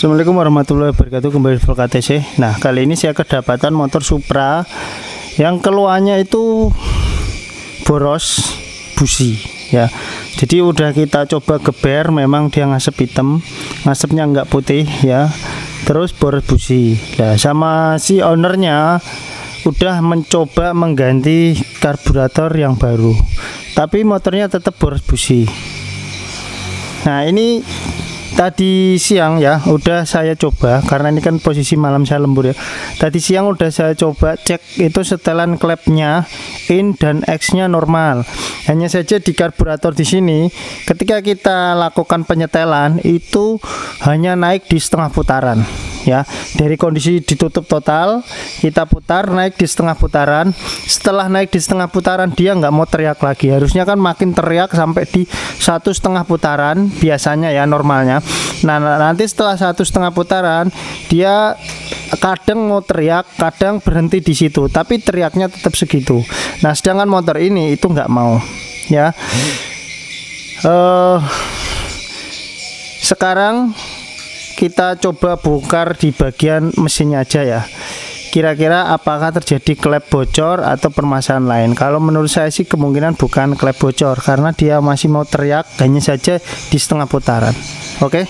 Assalamualaikum warahmatullahi wabarakatuh, kembali di KTC. Nah, kali ini saya kedapatan motor Supra yang keluarnya itu boros busi ya. Jadi udah kita coba geber, memang dia ngasep hitam, ngasepnya nggak putih ya. Terus boros busi. Nah, sama si ownernya udah mencoba mengganti karburator yang baru, tapi motornya tetap boros busi. Nah, ini tadi siang ya udah saya coba, karena ini kan posisi malam saya lembur ya. Tadi siang udah saya coba cek itu setelan klepnya in dan X nya normal. Hanya saja di karburator di sini ketika kita lakukan penyetelan itu hanya naik di setengah putaran ya. Dari kondisi ditutup total kita putar, naik di setengah putaran. Setelah naik di setengah putaran dia nggak mau teriak lagi. Harusnya kan makin teriak sampai di 1,5 putaran biasanya ya normalnya. Nah, nanti setelah 1,5 putaran dia kadang mau teriak, kadang berhenti di situ, tapi teriaknya tetap segitu. Nah, sedangkan motor ini itu nggak mau ya. Sekarang kita coba bongkar di bagian mesinnya aja ya. Kira-kira apakah terjadi klep bocor atau permasalahan lain? Kalau menurut saya sih kemungkinan bukan klep bocor, karena dia masih mau teriak hanya saja di setengah putaran. Oke.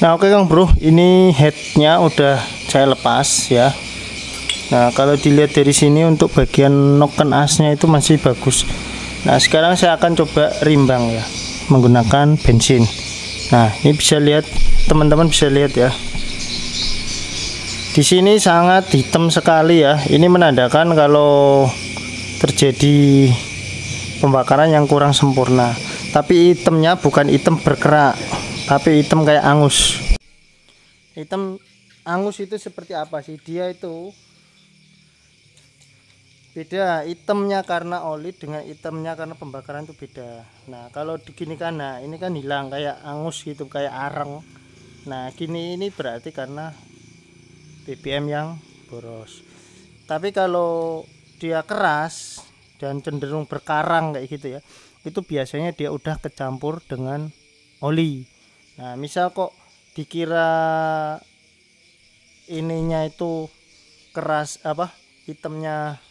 Nah, oke Kang Bro, ini headnya udah saya lepas ya. Nah, kalau dilihat dari sini untuk bagian noken asnya itu masih bagus. Nah, sekarang saya akan coba rimbang ya menggunakan bensin. Nah, ini bisa lihat, teman-teman bisa lihat ya. Di sini sangat hitam sekali ya. Ini menandakan kalau terjadi pembakaran yang kurang sempurna. Tapi hitamnya bukan hitam berkerak, tapi hitam kayak angus. Hitam angus itu seperti apa sih? Dia itu beda, hitamnya karena oli dengan hitamnya karena pembakaran itu beda. Nah, kalau diginikan, nah ini kan hilang kayak angus gitu, kayak arang. Nah, gini ini berarti karena BBM yang boros. Tapi kalau dia keras dan cenderung berkarang kayak gitu ya, itu biasanya dia udah kecampur dengan oli. Nah, misal kok dikira ininya itu keras apa, hitamnya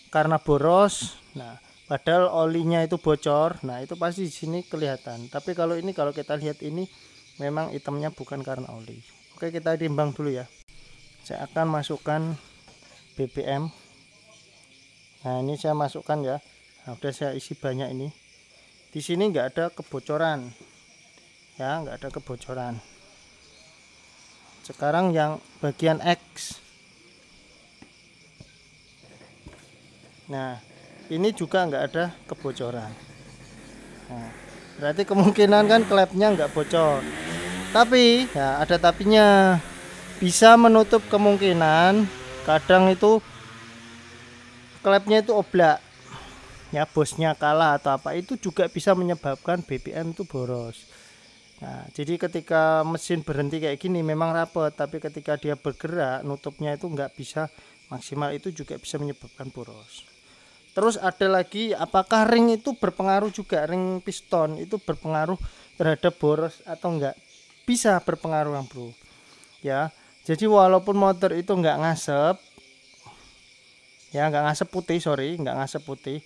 karena boros, nah padahal olinya itu bocor, nah itu pasti di sini kelihatan. Tapi kalau ini, kalau kita lihat ini memang hitamnya bukan karena oli. Oke, kita timbang dulu ya. Saya akan masukkan BBM. Nah, ini saya masukkan ya. Nah, udah saya isi banyak ini. Di sini nggak ada kebocoran ya, nggak ada kebocoran. Sekarang yang bagian X. Nah, ini juga nggak ada kebocoran. Nah, berarti kemungkinan kan klepnya nggak bocor. Tapi ya ada tapinya, bisa menutup kemungkinan kadang itu klepnya itu oblak ya, bosnya kalah atau apa, itu juga bisa menyebabkan BBM itu boros. Nah, jadi ketika mesin berhenti kayak gini memang rapet, tapi ketika dia bergerak nutupnya itu nggak bisa maksimal, itu juga bisa menyebabkan boros. Terus ada lagi, apakah ring itu berpengaruh juga, ring piston itu berpengaruh terhadap boros atau enggak? Bisa berpengaruh Bang Bro ya. Jadi walaupun motor itu nggak ngasep ya, nggak ngasep putih, sorry, nggak ngasep putih,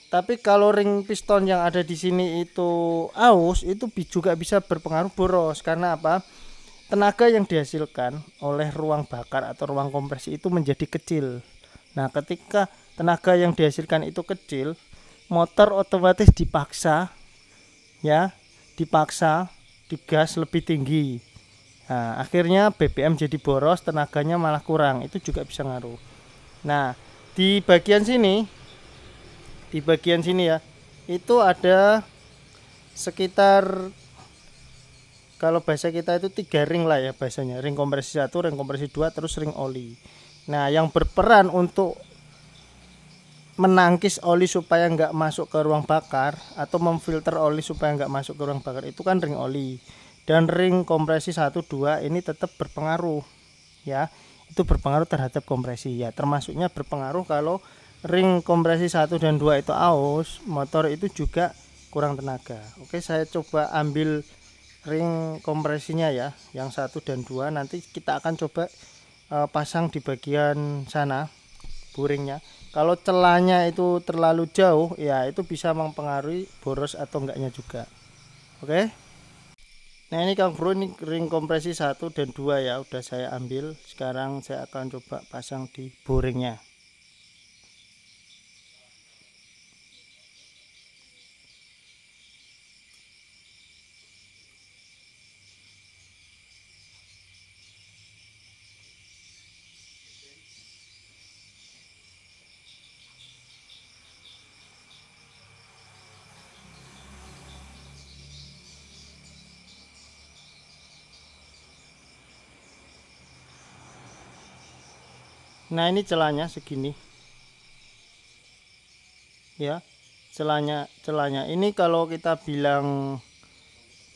tapi kalau ring piston yang ada di sini itu aus, itu juga bisa berpengaruh boros. Karena apa? Tenaga yang dihasilkan oleh ruang bakar atau ruang kompresi itu menjadi kecil. Nah, ketika tenaga yang dihasilkan itu kecil, motor otomatis dipaksa ya, dipaksa digas lebih tinggi. Nah, akhirnya BBM jadi boros, tenaganya malah kurang. Itu juga bisa ngaruh. Nah, di bagian sini ya, itu ada sekitar, kalau bahasa kita itu 3 ring lah ya bahasanya. Ring kompresi 1, ring kompresi 2, terus ring oli. Nah, yang berperan untuk menangkis oli supaya nggak masuk ke ruang bakar atau memfilter oli supaya nggak masuk ke ruang bakar itu kan ring oli. Dan ring kompresi 1, 2 ini tetap berpengaruh ya. Itu berpengaruh terhadap kompresi ya. Termasuknya berpengaruh kalau ring kompresi 1 dan 2 itu aus, motor itu juga kurang tenaga. Oke, saya coba ambil ring kompresinya ya, yang 1 dan 2. Nanti kita akan coba pasang di bagian sana buringnya. Kalau celahnya itu terlalu jauh ya itu bisa mempengaruhi boros atau enggaknya juga. Oke. Nah ini Kang Bro, ini ring kompresi 1 dan 2 ya udah saya ambil. Sekarang saya akan coba pasang di boringnya. Nah ini celahnya segini ya, celahnya ini kalau kita bilang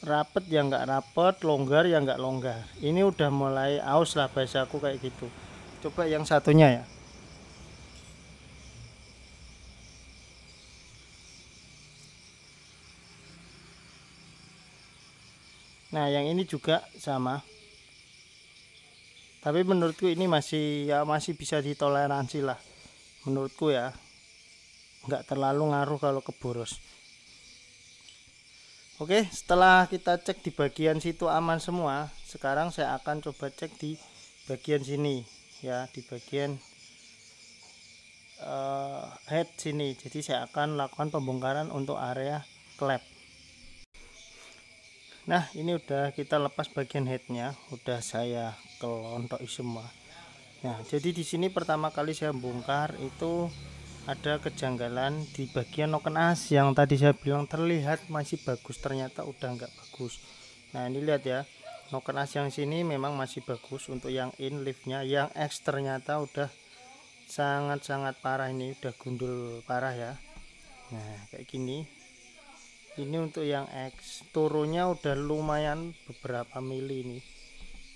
rapet ya nggak rapet, longgar ya nggak longgar. Ini udah mulai aus lah bahasaku kayak gitu. Coba yang satunya ya. Nah yang ini juga sama, tapi menurutku ini masih bisa ditoleransi lah menurutku ya, nggak terlalu ngaruh kalau ke boros. Oke, setelah kita cek di bagian situ aman semua, sekarang saya akan coba cek di bagian sini ya, di bagian head sini. Jadi saya akan lakukan pembongkaran untuk area klep. Nah ini udah kita lepas bagian headnya, udah saya kelontoki semua. Nah jadi di sini pertama kali saya bongkar itu ada kejanggalan di bagian noken as yang tadi saya bilang terlihat masih bagus, ternyata udah nggak bagus. Nah ini lihat ya, noken as yang sini memang masih bagus untuk yang in liftnya, yang X ternyata udah sangat-sangat parah, ini udah gundul parah ya. Nah kayak gini. Ini untuk yang X turunnya udah lumayan beberapa mili ini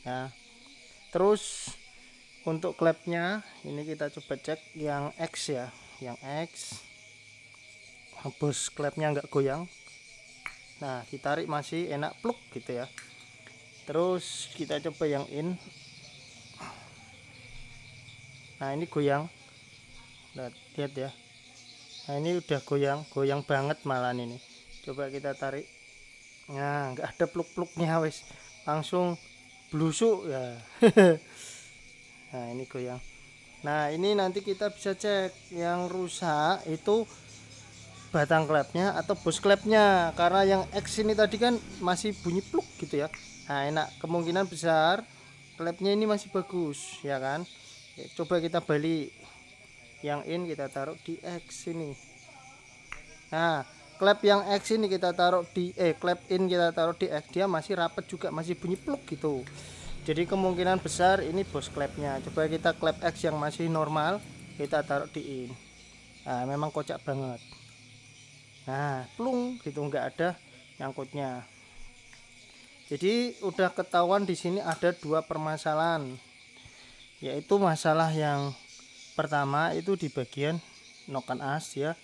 ya. Terus untuk klepnya ini kita coba cek yang X ya, yang X bos klepnya nggak goyang. Nah ditarik masih enak pluk gitu ya. Terus kita coba yang in. Nah ini goyang, lihat ya. Nah ini udah goyang banget malah ini. Coba kita tarik. Nah nggak ada pluk-pluknya, wes langsung blusuk ya. Nah ini goyang. Nah ini nanti kita bisa cek yang rusak itu batang klepnya atau bos klepnya, karena yang X ini tadi kan masih bunyi pluk gitu ya. Nah enak, kemungkinan besar klepnya ini masih bagus ya kan. Coba kita balik, yang in kita taruh di X ini. Nah klep yang X ini kita taruh di klep in kita taruh di X, dia masih rapet juga, masih bunyi pluk gitu. Jadi kemungkinan besar ini bos klepnya. Coba kita klep X yang masih normal kita taruh di in. Nah memang kocak banget. Nah plung gitu, nggak ada nyangkutnya. Jadi udah ketahuan di sini ada dua permasalahan, yaitu masalah yang pertama itu di bagian noken as ya.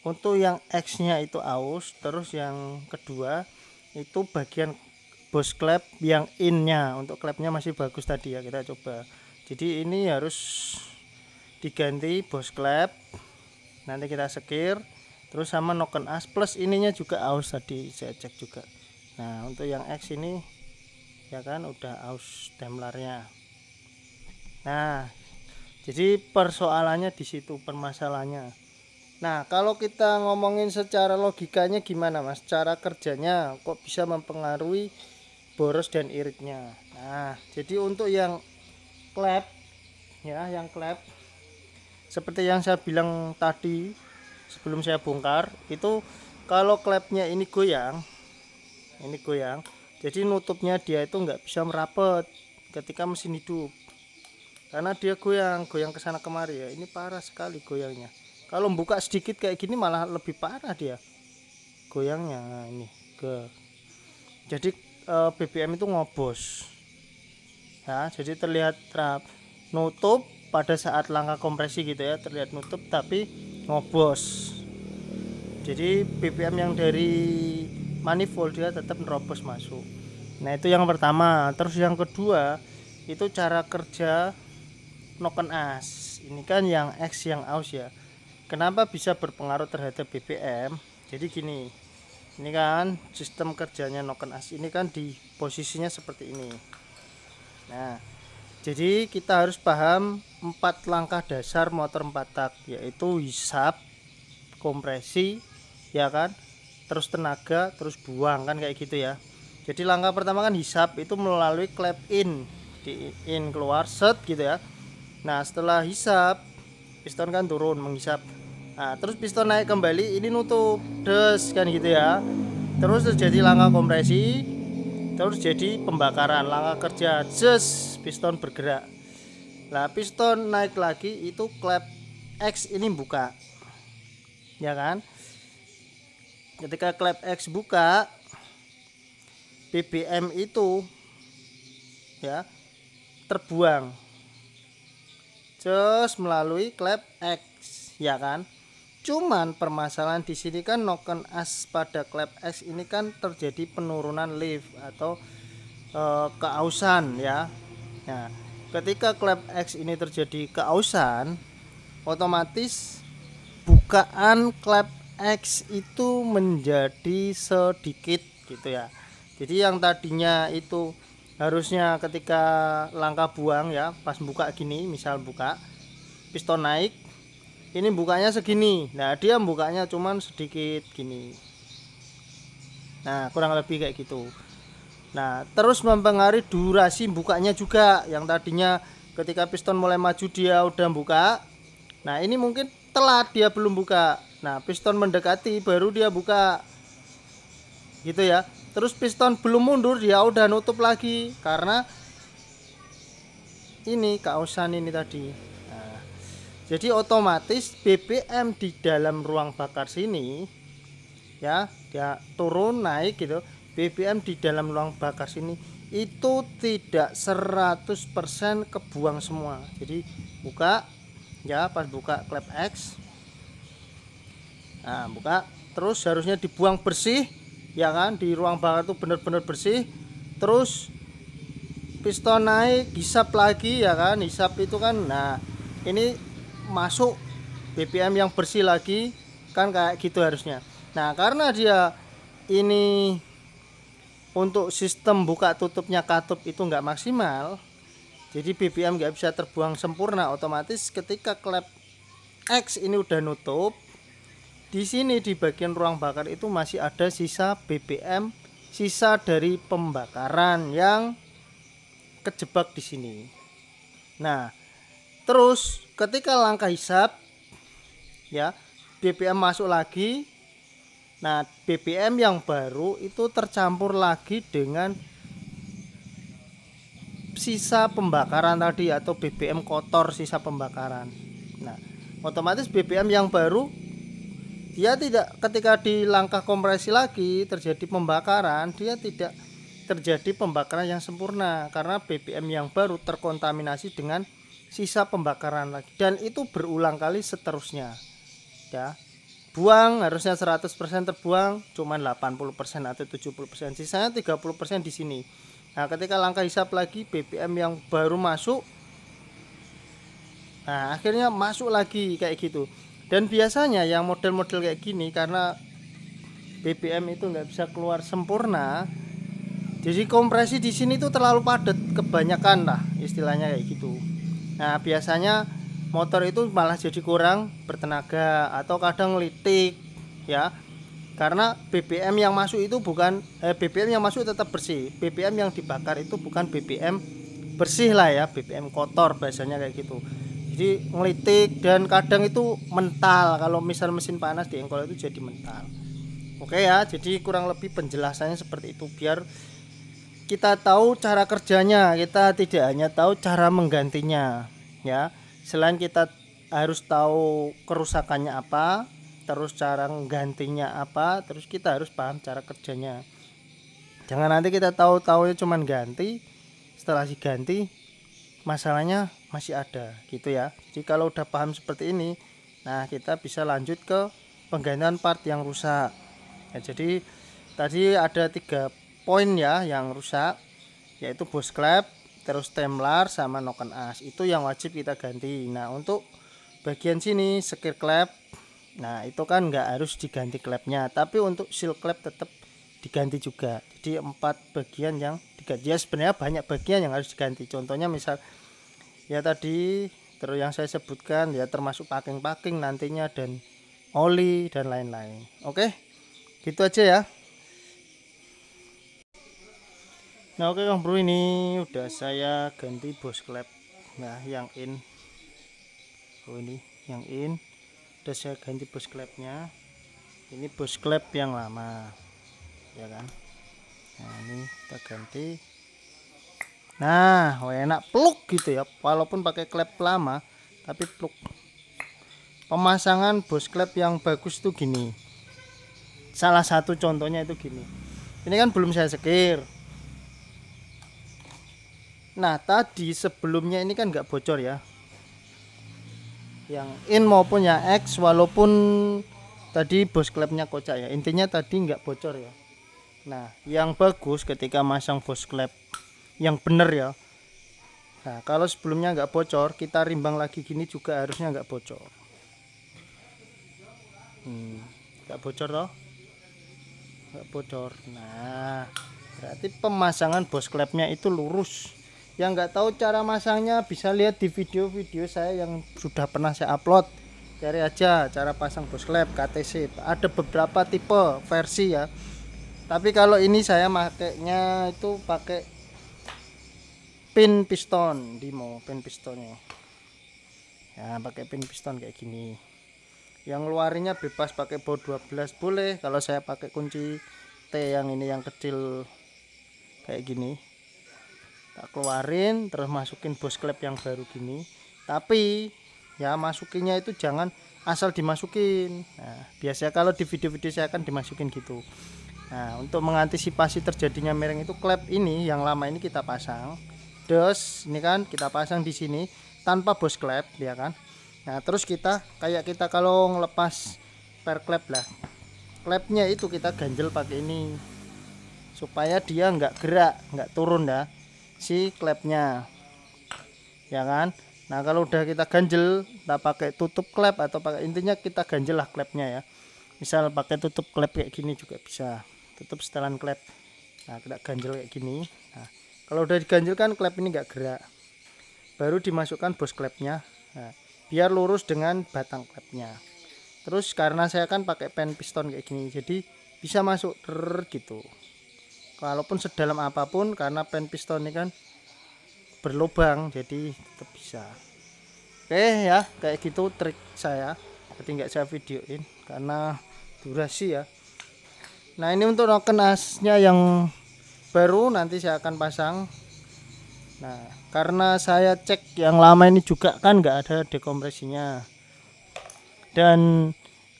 Untuk yang X nya itu aus. Terus yang kedua itu bagian bos klep yang in nya, untuk klepnya masih bagus tadi ya, kita coba. Jadi ini harus diganti bos klep, nanti kita sekir. Terus sama noken as plus ininya juga aus tadi saya cek juga. Nah untuk yang X ini ya kan udah aus Daimlernya. Nah jadi persoalannya di situ, permasalahannya. Nah kalau kita ngomongin secara logikanya gimana mas, cara kerjanya kok bisa mempengaruhi boros dan iritnya. Nah jadi untuk yang klep ya, yang klep seperti yang saya bilang tadi sebelum saya bongkar itu, kalau klepnya ini goyang, jadi nutupnya dia itu nggak bisa merapet ketika mesin hidup, karena dia goyang kesana kemari ya. Ini parah sekali goyangnya. Kalau buka sedikit kayak gini malah lebih parah dia goyangnya. Nah, ini jadi BBM itu ngobos ya, jadi terlihat nutup pada saat langkah kompresi gitu ya, terlihat nutup tapi ngobos. Jadi BBM yang dari manifold dia tetap nerobos masuk. Nah itu yang pertama. Terus yang kedua itu cara kerja noken as. Ini kan yang X yang aus ya. Kenapa bisa berpengaruh terhadap BBM? Jadi gini, ini kan sistem kerjanya noken as ini kan di posisinya seperti ini. Nah jadi kita harus paham 4 langkah dasar motor 4 tak, yaitu hisap, kompresi, ya kan, terus tenaga, terus buang, kan kayak gitu ya. Jadi langkah pertama kan hisap, itu melalui klep in, di in keluar set gitu ya. Nah setelah hisap, piston kan turun menghisap. Nah terus piston naik kembali, ini nutup des kan gitu ya. Terus terjadi langkah kompresi, terus jadi pembakaran, langkah kerja jes, piston bergerak. Nah piston naik lagi, itu klep X ini buka, ya kan. Ketika klep X buka, BBM itu ya terbuang just melalui klep X, ya kan. Cuman permasalahan di sini kan noken as pada klep X ini kan terjadi penurunan lift atau keausan ya. Nah ketika klep X ini terjadi keausan, otomatis bukaan klep X itu menjadi sedikit gitu ya. Jadi yang tadinya itu harusnya ketika langkah buang ya, pas buka gini, misal buka piston naik, ini bukanya segini. Nah dia bukanya cuman sedikit gini. Nah kurang lebih kayak gitu. Nah terus mempengaruhi durasi bukanya juga. Yang tadinya ketika piston mulai maju dia udah buka, nah ini mungkin telat, dia belum buka. Nah piston mendekati baru dia buka gitu ya. Terus piston belum mundur dia udah nutup lagi karena ini keausan ini tadi. Nah, jadi otomatis BBM di dalam ruang bakar sini ya, dia turun naik gitu. BBM di dalam ruang bakar sini itu tidak 100% kebuang semua. Jadi buka ya, pas buka klep X, nah buka, terus harusnya dibuang bersih ya kan, di ruang bakar itu benar-benar bersih. Terus piston naik, hisap lagi ya kan, hisap itu kan, nah ini masuk BBM yang bersih lagi kan, kayak gitu harusnya. Nah karena dia ini untuk sistem buka tutupnya katup itu nggak maksimal, jadi BBM nggak bisa terbuang sempurna. Otomatis ketika klep X ini udah nutup, di sini di bagian ruang bakar itu masih ada sisa BBM, sisa dari pembakaran yang kejebak di sini. Nah, terus ketika langkah hisap ya, BBM masuk lagi. Nah, BBM yang baru itu tercampur lagi dengan sisa pembakaran tadi atau BBM kotor sisa pembakaran. Nah, otomatis BBM yang baru dia tidak, ketika di langkah kompresi lagi terjadi pembakaran, dia tidak terjadi pembakaran yang sempurna karena BBM yang baru terkontaminasi dengan sisa pembakaran lagi, dan itu berulang kali seterusnya ya. Buang harusnya 100% terbuang, cuman 80% atau 70%, sisanya 30% di sini. Nah ketika langkah hisap lagi, BBM yang baru masuk, nah akhirnya masuk lagi kayak gitu. Dan biasanya yang model-model kayak gini, karena BBM itu nggak bisa keluar sempurna, jadi kompresi di sini tuh terlalu padat, kebanyakan lah istilahnya kayak gitu. Nah biasanya motor itu malah jadi kurang bertenaga atau kadang litik ya, karena BBM yang masuk itu bukan BBM yang masuk tetap bersih, BBM yang dibakar itu bukan BBM bersih lah ya, BBM kotor biasanya kayak gitu. Jadi ngelitik dan kadang itu mental, kalau misal mesin panas di engkol itu jadi mental. Oke ya, jadi kurang lebih penjelasannya seperti itu, biar kita tahu cara kerjanya, kita tidak hanya tahu cara menggantinya ya. Selain kita harus tahu kerusakannya apa, terus cara menggantinya apa, terus kita harus paham cara kerjanya. Jangan nanti kita tahu-tahunya cuman ganti, setelah diganti masalahnya masih ada gitu ya. Jadi kalau udah paham seperti ini, nah kita bisa lanjut ke penggantian part yang rusak. Ya, jadi tadi ada 3 poin ya yang rusak, yaitu bos klep, terus temlar sama noken as. Itu yang wajib kita ganti. Nah, untuk bagian sini sekir klep, nah itu kan nggak harus diganti klepnya, tapi untuk seal klep tetap diganti juga. Jadi 4 bagian yang diganti. Ya sebenarnya banyak bagian yang harus diganti. Contohnya misal ya tadi terus yang saya sebutkan ya, termasuk packing nantinya dan oli dan lain-lain. Oke, gitu aja ya. Nah oke Kang Bro, ini udah saya ganti bos klep. Nah yang in, ini yang in udah saya ganti bos klepnya. Ini bos klep yang lama ya kan. Nah ini kita ganti. Nah enak pluk gitu ya, walaupun pakai klep lama tapi pluk. Pemasangan bos klep yang bagus tuh gini, salah satu contohnya itu gini. Ini kan belum saya sekir. Nah tadi sebelumnya ini kan nggak bocor ya, yang in maupun yang X, walaupun tadi bos klepnya kocak ya, intinya tadi nggak bocor ya. Nah yang bagus ketika masang bos klep yang bener ya, nah kalau sebelumnya nggak bocor, kita rimbang lagi gini juga harusnya nggak bocor. Nggak bocor toh, nggak bocor. Nah berarti pemasangan bos klepnya itu lurus. Yang nggak tahu cara masangnya bisa lihat di video-video saya yang sudah pernah saya upload. Cari aja cara pasang bos klep KTC. Ada beberapa tipe versi ya. Tapi kalau ini saya makainya itu pakai pin piston, Dimo pin pistonnya. Ya pakai pin piston kayak gini. Yang ngeluarinnya bebas pakai baut 12 boleh. Kalau saya pakai kunci T yang ini yang kecil kayak gini. Tak keluarin terus masukin bos klep yang baru gini, tapi ya masukinnya itu jangan asal dimasukin. Nah biasanya kalau di video-video saya akan dimasukin gitu. Nah untuk mengantisipasi terjadinya miring itu, klep ini yang lama ini kita pasang, terus ini kan kita pasang di sini tanpa bos klep ya kan. Nah terus kita kayak kita kalau ngelepas per klep lah, klepnya itu kita ganjel pakai ini supaya dia nggak gerak, nggak turun ya si klepnya ya kan. Nah kalau udah kita ganjel, kita pakai tutup klep atau pakai, intinya kita ganjel lah klepnya ya. Misal pakai tutup klep kayak gini juga bisa, tutup setelan klep. Nah kita ganjel kayak gini. Nah kalau udah diganjel kan klep ini nggak gerak, baru dimasukkan bos klepnya. Nah, biar lurus dengan batang klepnya. Terus karena saya kan pakai pen piston kayak gini, jadi bisa masuk gitu. Walaupun sedalam apapun, karena pen piston ini kan berlubang, jadi tetap bisa. Oke ya, kayak gitu trik saya. Jadi nggak saya videoin karena durasi ya. Nah ini untuk noken asnya yang baru nanti saya akan pasang. Nah karena saya cek yang lama ini juga kan nggak ada dekompresinya, dan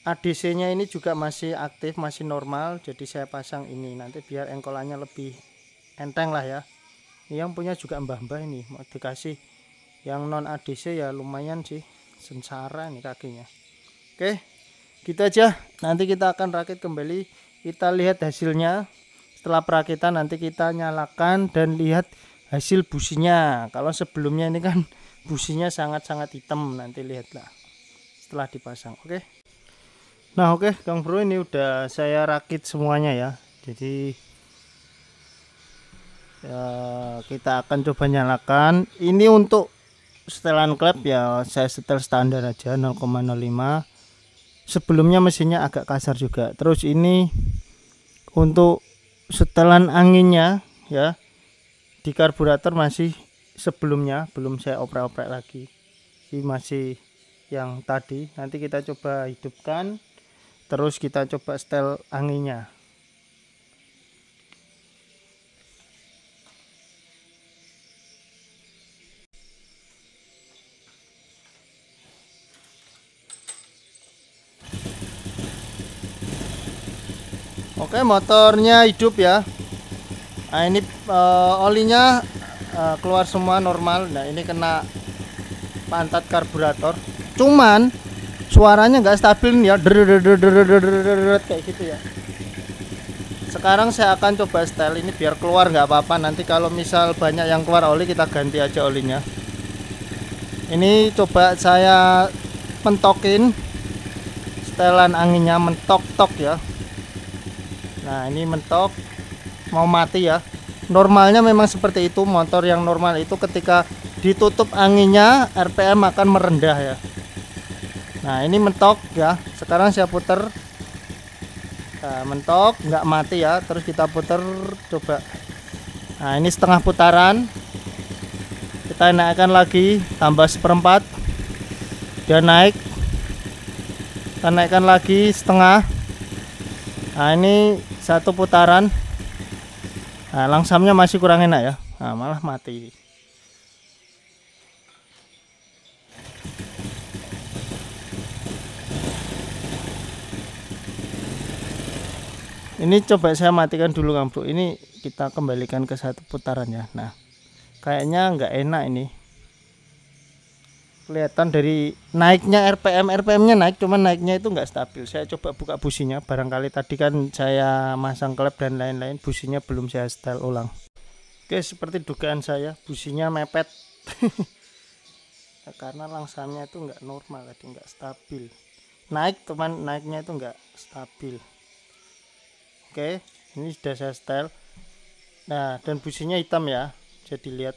ADC nya ini juga masih aktif, masih normal, jadi saya pasang ini nanti biar engkolannya lebih enteng lah ya. Ini yang punya juga mbah-mbah ini mau dikasih yang non ADC ya, lumayan sih sengsara nih kakinya. Oke gitu aja, nanti kita akan rakit kembali, kita lihat hasilnya. Setelah perakitan nanti kita nyalakan dan lihat hasil businya. Kalau sebelumnya ini kan businya sangat-sangat hitam, nanti lihatlah setelah dipasang. Oke. Nah oke Kang Bro, ini udah saya rakit semuanya ya. Jadi ya, kita akan coba nyalakan. Ini untuk setelan klep ya, saya setel standar aja 0,05. Sebelumnya mesinnya agak kasar juga. Terus ini untuk setelan anginnya ya, di karburator masih sebelumnya, belum saya oprek-oprek lagi. Ini masih yang tadi. Nanti kita coba hidupkan. Terus kita coba setel anginnya. Oke, motornya hidup ya. Nah ini olinya keluar semua normal. Nah ini kena pantat karburator. Cuman suaranya nggak stabil nih ya, kayak gitu ya. Sekarang saya akan coba setel ini biar keluar nggak apa-apa. Nanti kalau misal banyak yang keluar oli, kita ganti aja olinya. Ini coba saya mentokin setelan anginnya, mentok-tok ya. Nah ini mentok, mau mati ya. Normalnya memang seperti itu. Motor yang normal itu ketika ditutup anginnya RPM akan merendah ya. Nah ini mentok ya. Sekarang saya puter. Nah, mentok nggak mati ya. Terus kita puter coba. Nah ini setengah putaran. Kita naikkan lagi, tambah seperempat. Dia naik. Kita naikkan lagi setengah. Nah ini satu putaran. Nah langsamnya masih kurang enak ya. Nah malah mati. Ini coba saya matikan dulu Kang Bro. Ini kita kembalikan ke satu putaran ya. Nah kayaknya nggak enak ini. Kelihatan dari naiknya RPM-nya naik, cuman naiknya itu nggak stabil. Saya coba buka businya. Barangkali tadi kan saya masang klep dan lain-lain, businya belum saya setel ulang. Oke, seperti dugaan saya, businya mepet. Karena langsamnya itu nggak normal, tadi nggak stabil. Naik, teman, naiknya itu nggak stabil. Oke, ini sudah saya setel. Nah, dan businya hitam ya. Jadi lihat.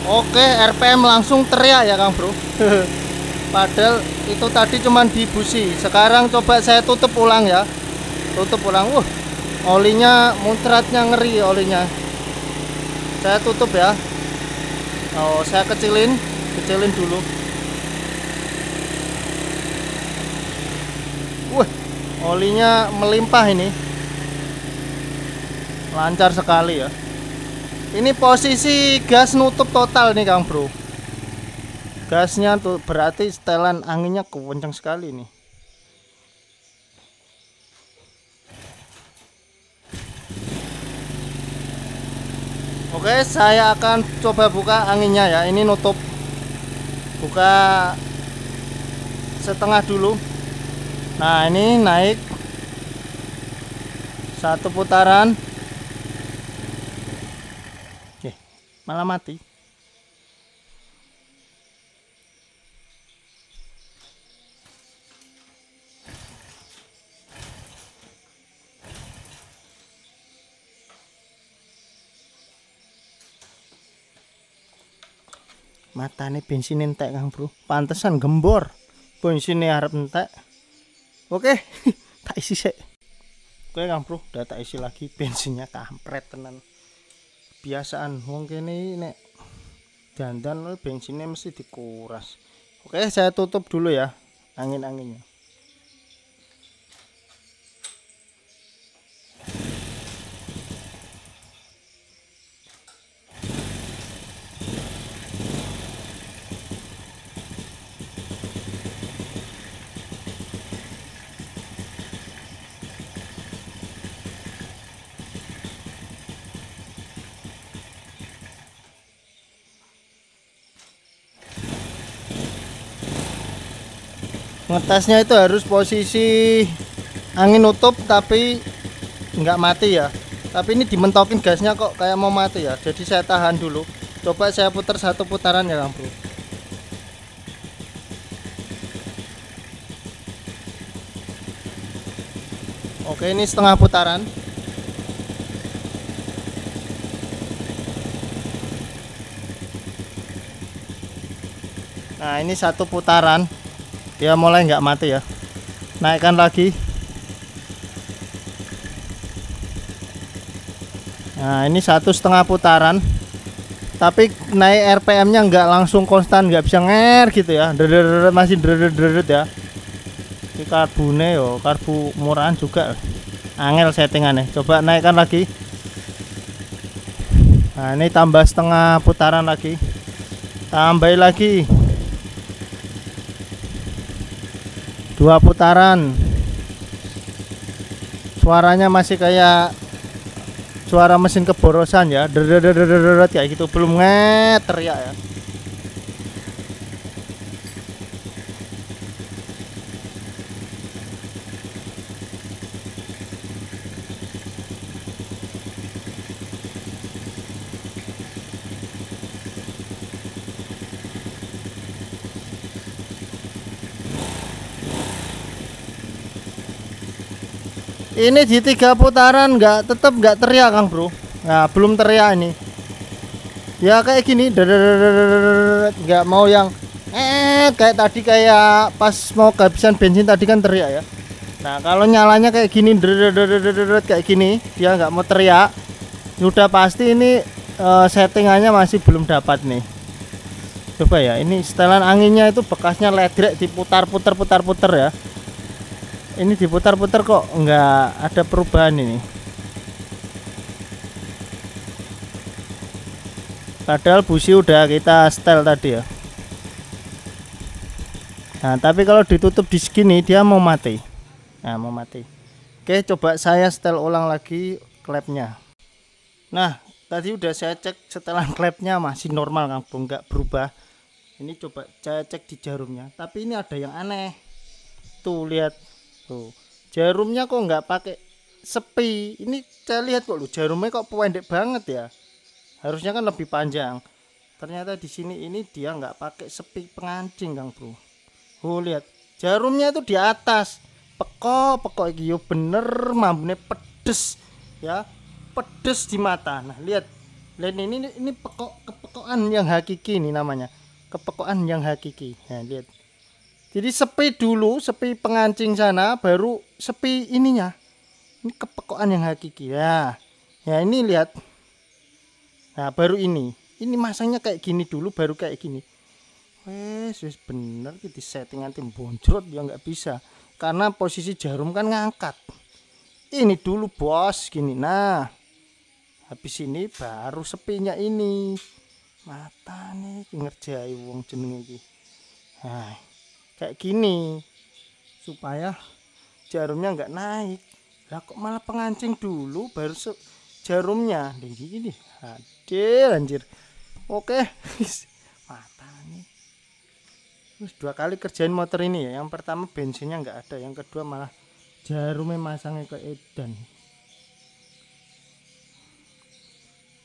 Oke, RPM langsung teriak ya Kang Bro. Padahal itu tadi cuman di busi. Sekarang coba saya tutup ulang ya. Tutup ulang. Olinya muncratnya ngeri olinya. Saya tutup ya. Oh, saya kecilin dulu. Olinya melimpah ini. Lancar sekali ya. Ini posisi gas nutup total nih Kang Bro. Gasnya tuh berarti setelan anginnya kencang sekali nih. Oke, saya akan coba buka anginnya ya. Ini nutup. Buka setengah dulu. Nah, ini naik. Satu putaran. Malah mati. Matane bensin entek Kang Bro. Pantesan gembor. Bensinnya harap entek. Oke, tak isi sih. Oke Kang Bro, udah tak isi lagi. Bensinnya kampret tenan. Biasaan wong kene nek dandan bensinnya mesti dikuras. Oke, saya tutup dulu ya angin-anginnya. Ngetesnya itu harus posisi angin nutup tapi nggak mati ya. Tapi ini dimentokin gasnya kok kayak mau mati ya. Jadi saya tahan dulu. Coba saya putar satu putaran ya Kang Bro. Oke, ini setengah putaran. Nah ini satu putaran. Dia mulai nggak mati ya. Naikkan lagi. Nah ini 1,5 putaran. Tapi naik RPM nya nggak langsung konstan, nggak bisa nger gitu ya. Masih deret ya. Ini karbune yo, karbu murahan juga. Angel settingannya. Coba naikkan lagi. Nah ini tambah setengah putaran lagi. Tambahin lagi 2 putaran. suaranya masih kayak suara mesin keborosan ya, deret kayak gitu, belum teriak ya. Ini di 3 putaran tetap nggak teriak Kang Bro. Nah belum teriak ini. Ya kayak gini, nggak mau yang kayak tadi, kayak pas mau kehabisan bensin tadi kan teriak ya. Nah kalau nyalanya kayak gini, kayak gini, dia nggak mau teriak. Sudah pasti ini settingannya masih belum dapat nih. Coba ya, ini setelan anginnya itu bekasnya ledrek, diputar-putar ya. Ini diputar-putar kok nggak ada perubahan ini. Padahal busi udah kita setel tadi ya. Nah tapi kalau ditutup di segini dia mau mati. Nah mau mati. Oke, coba saya setel ulang lagi klepnya. Nah tadi udah saya cek setelan klepnya masih normal Kang Bro, nggak berubah. Ini coba saya cek di jarumnya, tapi ini ada yang aneh. Tuh lihat. Tuh, jarumnya kok nggak pakai sepi. Ini saya lihat kok, lu jarumnya kok pendek banget ya. Harusnya kan lebih panjang. Ternyata di sini ini dia nggak pakai sepi pengancing Kang Bro. Oh lihat, jarumnya itu di atas. Pekok iki yo bener mambune pedes ya. Pedes di mata. Nah, lihat. Lihat ini kepekokan yang hakiki ini namanya. Kepekokan yang hakiki. Nah, lihat. Jadi sepi dulu, sepi pengancing sana, baru sepi ininya. Ini kepekokan yang hakiki ya. Ya ini lihat. Nah baru ini masangnya kayak gini dulu, baru kayak gini. Wes bener gitu setting anti boncrot ya nggak bisa. Karena posisi jarum kan ngangkat. Ini dulu bos gini. Nah habis ini baru sepinya ini. Mata nih ngerjai wong jenenge iki. Nah kayak gini supaya jarumnya nggak naik. Lah kok malah pengancing dulu baru jarumnya gini. Hadir anjir. Oke mata nih. Terus 2 kali kerjain motor ini ya. Yang pertama bensinnya nggak ada, yang kedua malah jarumnya masangnya ke edan.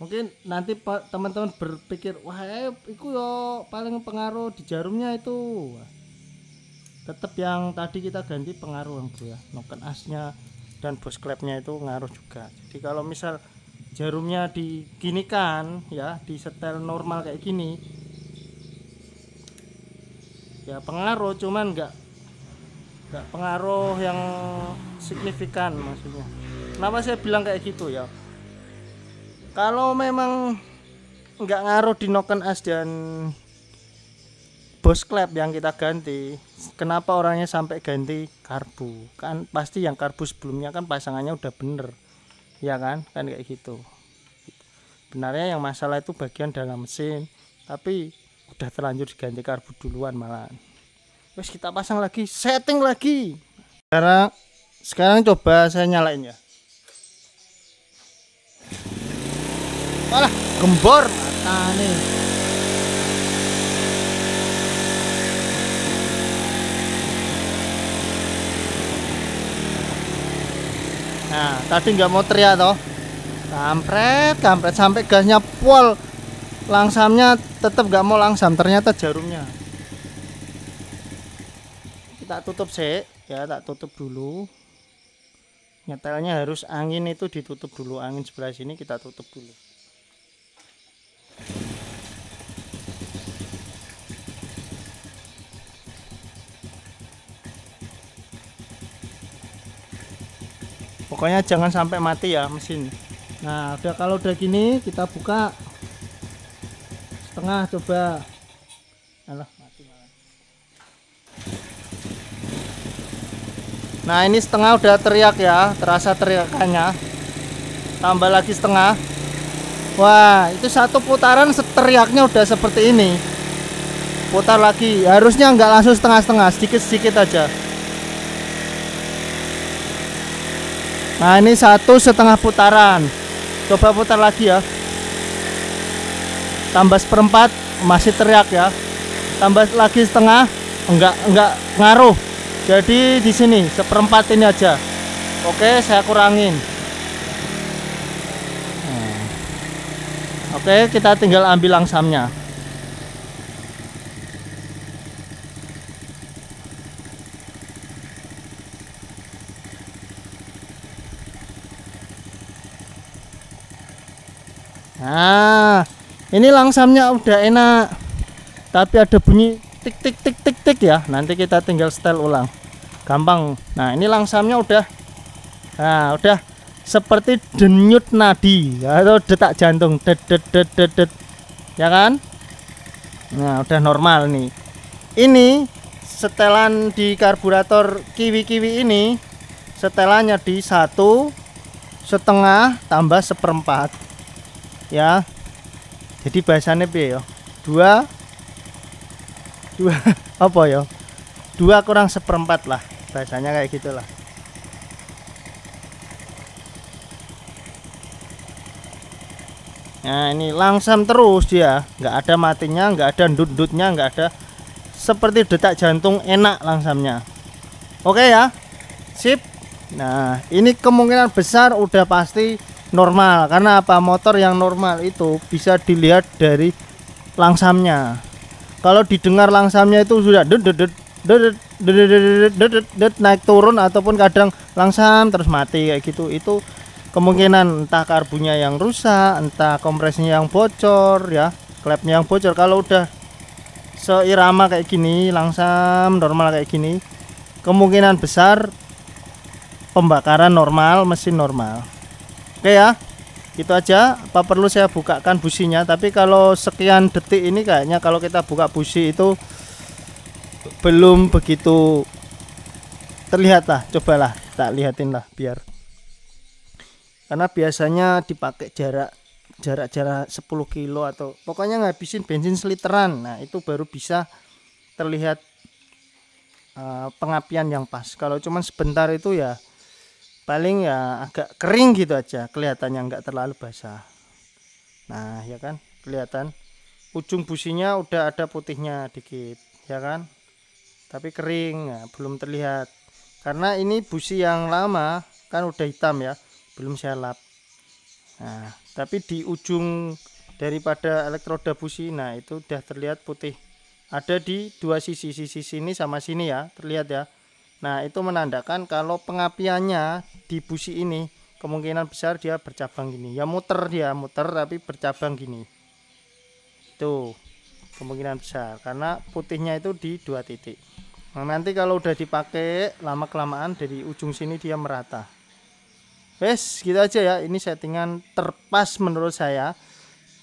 Mungkin nanti teman-teman berpikir wah itu yo paling pengaruh di jarumnya itu. Tetap yang tadi kita ganti pengaruh Bro ya, noken asnya dan bos klepnya itu ngaruh juga. Jadi kalau misal jarumnya diginikan ya, di setel normal kayak gini ya pengaruh, cuman nggak pengaruh yang signifikan maksudnya. Kenapa saya bilang kayak gitu ya, kalau memang nggak ngaruh di noken as dan bos klep yang kita ganti, kenapa orangnya sampai ganti karbu? Kan pasti yang karbu sebelumnya kan pasangannya udah bener ya kan kayak gitu. Benarnya yang masalah itu bagian dalam mesin, tapi udah terlanjur diganti karbu duluan malah. Terus kita pasang lagi, setting lagi. Sekarang coba saya nyalain ya. Malah gembor mata nih. Nah tadi nggak mau teriak toh, kampret sampai gasnya pol, langsamnya tetap nggak mau langsam, ternyata jarumnya. Kita tutup sih ya, tak tutup dulu. Nyetelnya harus angin itu ditutup dulu, angin sebelah sini kita tutup dulu. Pokoknya jangan sampai mati ya mesin. Nah udah, kalau udah gini kita buka setengah, coba. Alah mati malah. Nah ini setengah udah teriak ya, terasa teriakannya. Tambah lagi setengah. Wah itu 1 putaran teriaknya udah seperti ini. Putar lagi, harusnya nggak langsung setengah-setengah, sedikit-sedikit aja. Nah ini 1,5 putaran. Coba putar lagi ya. Tambah 1/4 masih teriak ya. Tambah lagi setengah, enggak ngaruh. Jadi di sini 1/4 ini aja. Oke, saya kurangin. Oke, kita tinggal ambil langsamnya. Nah, ini langsamnya udah enak. Tapi ada bunyi tik tik tik tik tik ya. Nanti kita tinggal setel ulang. Gampang. Nah, ini langsamnya udah. Nah, udah seperti denyut nadi atau detak jantung. Det det det det det. Ya kan? Nah, udah normal nih. Ini setelan di karburator Kiwi ini setelannya di 1,5 tambah 1/4. Ya, jadi bahasannya piye ya? 2 apa ya? 2 kurang 1/4 lah, bahasanya kayak gitulah. Nah ini langsam terus dia, nggak ada matinya, nggak ada ndut-ndutnya, nggak ada, seperti detak jantung, enak langsamnya. Oke ya, sip. Nah ini kemungkinan besar udah pasti normal. Karena apa? Motor yang normal itu bisa dilihat dari langsamnya. Kalau didengar langsamnya itu sudah naik turun ataupun kadang langsam terus mati kayak gitu, itu kemungkinan entah karbunya yang rusak, entah kompresnya yang bocor ya, klepnya yang bocor. Kalau udah seirama kayak gini, langsam normal kayak gini, kemungkinan besar pembakaran normal, mesin normal. Oke ya, gitu aja. Apa perlu saya bukakan businya? Tapi kalau sekian detik ini kayaknya kalau kita buka busi itu belum begitu terlihat lah. Cobalah tak lihatin lah biar, karena biasanya dipakai jarak 10 kilo atau pokoknya ngabisin bensin seliteran. Nah itu baru bisa terlihat pengapian yang pas. Kalau cuman sebentar itu ya paling ya agak kering gitu aja, kelihatannya nggak terlalu basah. Nah ya kan, kelihatan ujung businya udah ada putihnya dikit ya kan, tapi kering ya, belum terlihat karena ini busi yang lama kan udah hitam ya, belum saya lap. Nah tapi di ujung daripada elektroda busi, nah itu udah terlihat putih, ada di dua sisi sini sama sini ya, terlihat ya. Nah itu menandakan kalau pengapiannya di busi ini kemungkinan besar dia bercabang gini ya, muter tapi bercabang gini. Itu kemungkinan besar karena putihnya itu di 2 titik. Nah nanti kalau udah dipakai lama kelamaan dari ujung sini dia merata. Wes gitu aja ya, ini settingan terpas menurut saya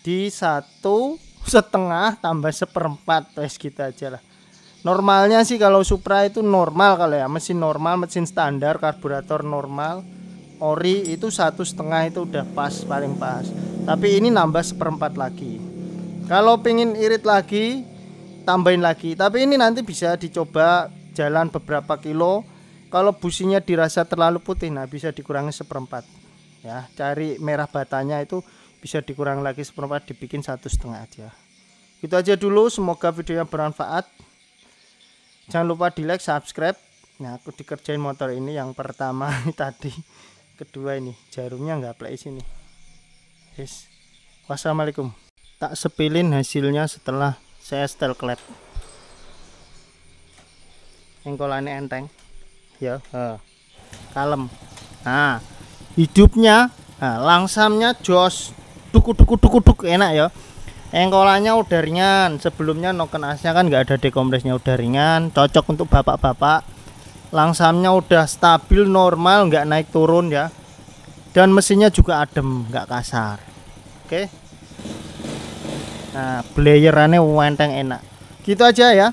di 1,5 tambah 1/4. Wes gitu aja lah. Normalnya sih kalau Supra itu normal, kalau ya mesin normal, mesin standar, karburator normal, ori itu 1,5 itu udah pas, paling pas. Tapi ini nambah 1/4 lagi. Kalau pengen irit lagi, tambahin lagi. Tapi ini nanti bisa dicoba jalan beberapa kilo. Kalau businya dirasa terlalu putih, nah bisa dikurangi 1/4. Ya, cari merah batanya itu bisa dikurangi lagi 1/4, dibikin 1,5 aja. Gitu aja dulu, semoga videonya bermanfaat. Jangan lupa di like, subscribe. Nah aku dikerjain motor ini yang pertama tadi, kedua ini jarumnya nggak play sini. Yes. Wassalamualaikum. Tak sepilin hasilnya setelah saya setel klep. Engkolannya enteng ya, kalem. Nah hidupnya, nah, langsamnya jos, duk enak ya. Engkolannya udah ringan, sebelumnya noken asnya kan nggak ada dekompresnya, udah ringan, cocok untuk bapak-bapak. Langsamnya udah stabil normal, nggak naik turun ya, dan mesinnya juga adem, nggak kasar. Oke, nah blayerannya wenteng enak. Gitu aja ya.